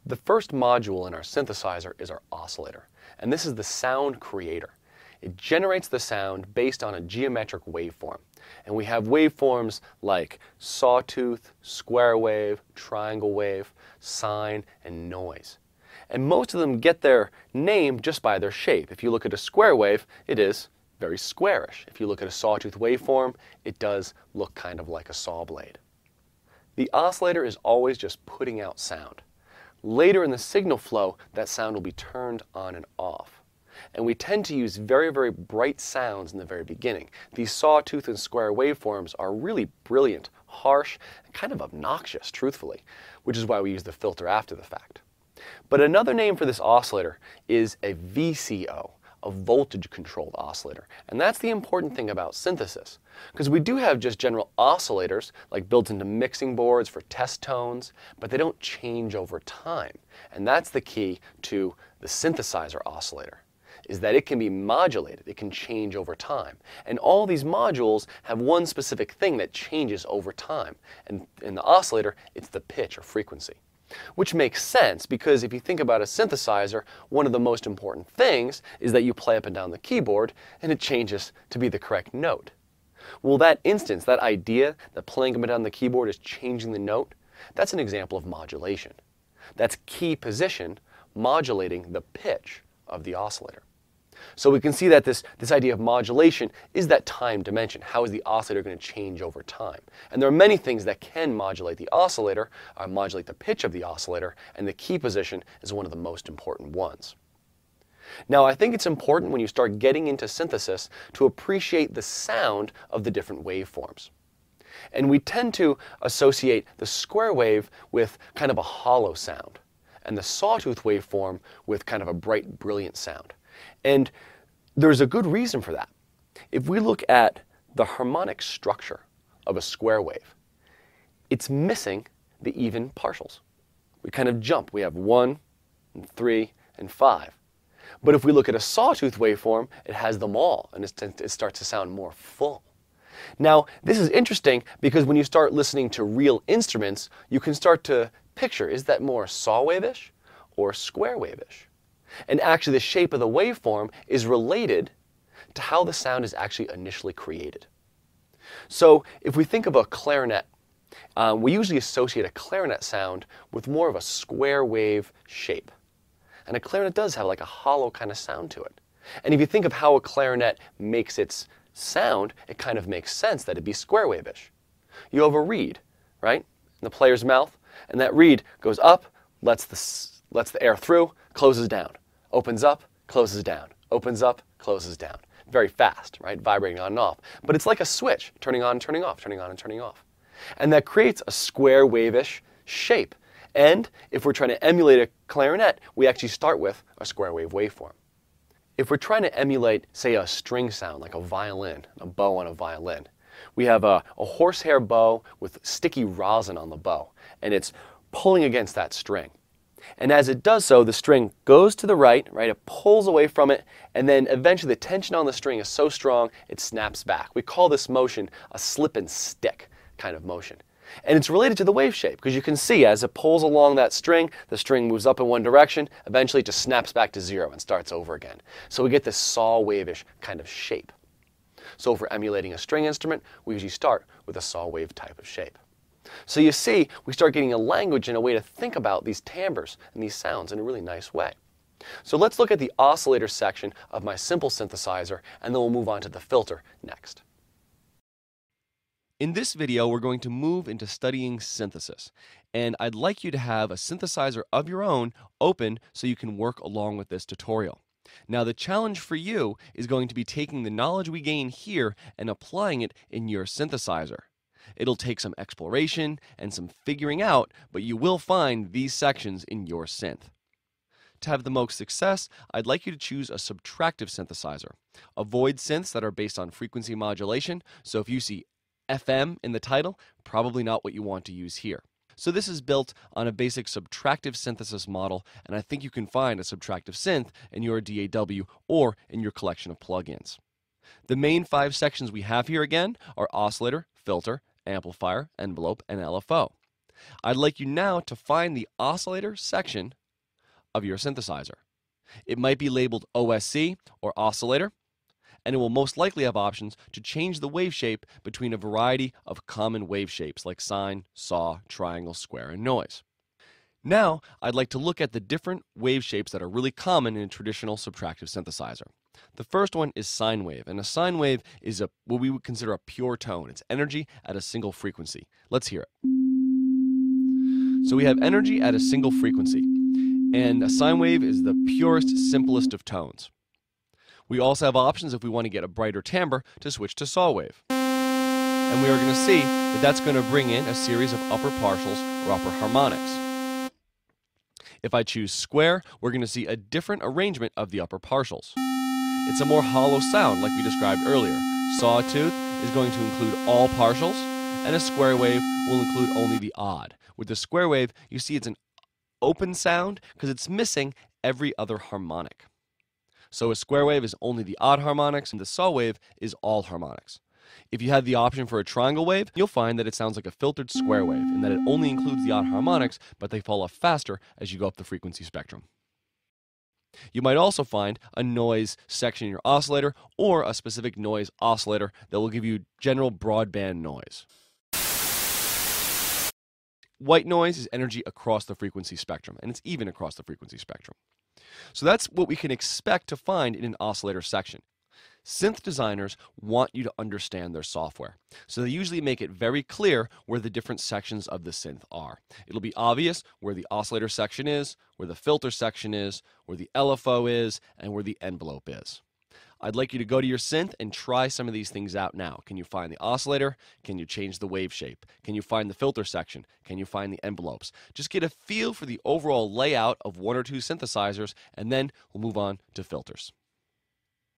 The first module in our synthesizer is our oscillator, and this is the sound creator. It generates the sound based on a geometric waveform, and we have waveforms like sawtooth, square wave, triangle wave, sine, and noise. And most of them get their name just by their shape. If you look at a square wave, it is very squarish. If you look at a sawtooth waveform, it does look kind of like a saw blade. The oscillator is always just putting out sound. Later in the signal flow, that sound will be turned on and off. And we tend to use very, very bright sounds in the very beginning. These sawtooth and square waveforms are really brilliant, harsh, and kind of obnoxious, truthfully, which is why we use the filter after the fact. But another name for this oscillator is a VCO, a voltage-controlled oscillator. And that's the important thing about synthesis, because we do have just general oscillators, like built into mixing boards for test tones, but they don't change over time. And that's the key to the synthesizer oscillator, is that it can be modulated, it can change over time. And all these modules have one specific thing that changes over time. And in the oscillator, it's the pitch or frequency. Which makes sense, because if you think about a synthesizer, one of the most important things is that you play up and down the keyboard and it changes to be the correct note. Well, that instance, that idea that playing up and down the keyboard is changing the note, that's an example of modulation. That's key position modulating the pitch of the oscillator. So we can see that this idea of modulation is that time dimension. How is the oscillator going to change over time? And there are many things that can modulate the oscillator, modulate the pitch of the oscillator, and the key position is one of the most important ones. Now, I think it's important when you start getting into synthesis to appreciate the sound of the different waveforms. And we tend to associate the square wave with kind of a hollow sound, and the sawtooth waveform with kind of a bright, brilliant sound. And there's a good reason for that. If we look at the harmonic structure of a square wave, it's missing the even partials. We kind of jump. We have 1, and 3, and 5. But if we look at a sawtooth waveform, it has them all, and it starts to sound more full. Now, this is interesting because when you start listening to real instruments, you can start to picture, is that more saw wave-ish or square wave-ish? And actually, the shape of the waveform is related to how the sound is actually initially created. So if we think of a clarinet, we usually associate a clarinet sound with more of a square wave shape. And a clarinet does have like a hollow kind of sound to it. And if you think of how a clarinet makes its sound, it kind of makes sense that it'd be square wave-ish. You have a reed, right, in the player's mouth, and that reed goes up, lets the air through, closes down, opens up, closes down, opens up, closes down. Very fast, right? Vibrating on and off. But it's like a switch, turning on, turning off, turning on and turning off. And that creates a square wave-ish shape. And if we're trying to emulate a clarinet, we actually start with a square wave waveform. If we're trying to emulate, say, a string sound, like a violin, a bow on a violin, we have a horsehair bow with sticky rosin on the bow, and it's pulling against that string. And as it does so, the string goes to the right, it pulls away from it, and then eventually the tension on the string is so strong, it snaps back. We call this motion a slip and stick kind of motion. And it's related to the wave shape, because you can see as it pulls along that string, the string moves up in one direction, eventually it just snaps back to zero and starts over again. So we get this saw wave-ish kind of shape. So if we're emulating a string instrument, we usually start with a saw wave type of shape. So you see, we start getting a language and a way to think about these timbres and these sounds in a really nice way. So let's look at the oscillator section of my simple synthesizer, and then we'll move on to the filter next. In this video, we're going to move into studying synthesis, and I'd like you to have a synthesizer of your own open so you can work along with this tutorial. Now, the challenge for you is going to be taking the knowledge we gain here and applying it in your synthesizer. It'll take some exploration and some figuring out, but you will find these sections in your synth. To have the most success, I'd like you to choose a subtractive synthesizer. Avoid synths that are based on frequency modulation, so if you see FM in the title, probably not what you want to use here. So this is built on a basic subtractive synthesis model, and I think you can find a subtractive synth in your DAW or in your collection of plugins. The main 5 sections we have here again are oscillator, filter, amplifier, envelope, and LFO. I'd like you now to find the oscillator section of your synthesizer. It might be labeled OSC or oscillator, and it will most likely have options to change the wave shape between a variety of common wave shapes like sine, saw, triangle, square, and noise. Now, I'd like to look at the different wave shapes that are really common in a traditional subtractive synthesizer. The first one is sine wave, and a sine wave is what we would consider a pure tone. It's energy at a single frequency. Let's hear it. So we have energy at a single frequency, and a sine wave is the purest, simplest of tones. We also have options if we want to get a brighter timbre to switch to saw wave. And we are going to see that that's going to bring in a series of upper partials or upper harmonics. If I choose square, we're going to see a different arrangement of the upper partials. It's a more hollow sound like we described earlier. Sawtooth is going to include all partials, and a square wave will include only the odd. With the square wave, you see it's an open sound because it's missing every other harmonic. So a square wave is only the odd harmonics, and the saw wave is all harmonics. If you have the option for a triangle wave, you'll find that it sounds like a filtered square wave, in that it only includes the odd harmonics, but they fall off faster as you go up the frequency spectrum. You might also find a noise section in your oscillator or a specific noise oscillator that will give you general broadband noise. White noise is energy across the frequency spectrum, and it's even across the frequency spectrum. So that's what we can expect to find in an oscillator section. Synth designers want you to understand their software, so they usually make it very clear where the different sections of the synth are. It'll be obvious where the oscillator section is, where the filter section is, where the LFO is, and where the envelope is. I'd like you to go to your synth and try some of these things out now. Can you find the oscillator? Can you change the wave shape? Can you find the filter section? Can you find the envelopes? Just get a feel for the overall layout of one or two synthesizers, and then we'll move on to filters.